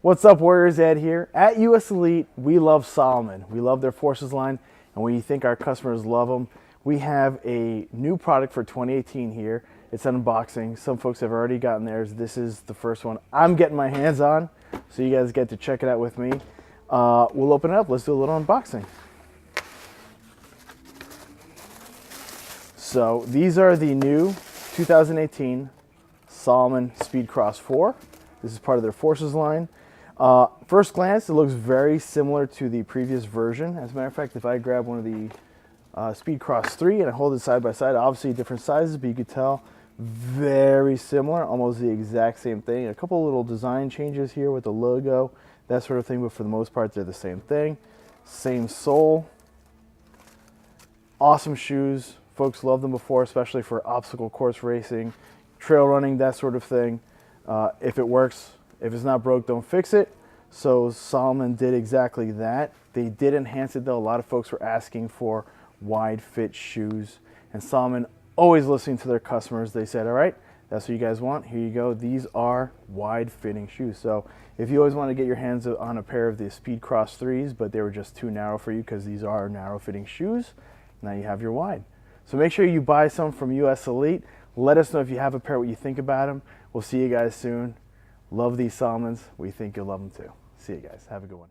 What's up, Warriors? Ed here. At US Elite, we love Salomon. We love their Forces line, and we think our customers love them. We have a new product for 2018 here. It's an unboxing. Some folks have already gotten theirs. This is the first one I'm getting my hands on, so you guys get to check it out with me. We'll open it up. Let's do a little unboxing. So these are the new 2018 Salomon SPEEDCROSS 4. This is part of their Forces line. First glance, it looks very similar to the previous version. As a matter of fact, if I grab one of the SPEEDCROSS 3 and I hold it side by side, obviously different sizes, but you could tell very similar, almost the exact same thing. A couple little design changes here with the logo, that sort of thing, but for the most part, they're the same thing. Same sole. Awesome shoes. Folks love them before, especially for obstacle course racing, trail running, that sort of thing. If it works, if it's not broke, don't fix it. So Salomon did exactly that. They did enhance it though. A lot of folks were asking for wide fit shoes, and Salomon, always listening to their customers, they said, all right, that's what you guys want. Here you go. These are wide fitting shoes. So if you always want to get your hands on a pair of the SPEEDCROSS 3s, but they were just too narrow for you because these are narrow fitting shoes, now you have your wide. So make sure you buy some from US Elite. Let us know if you have a pair, what you think about them. We'll see you guys soon. Love these Salomons. We think you'll love them too. See you guys. Have a good one.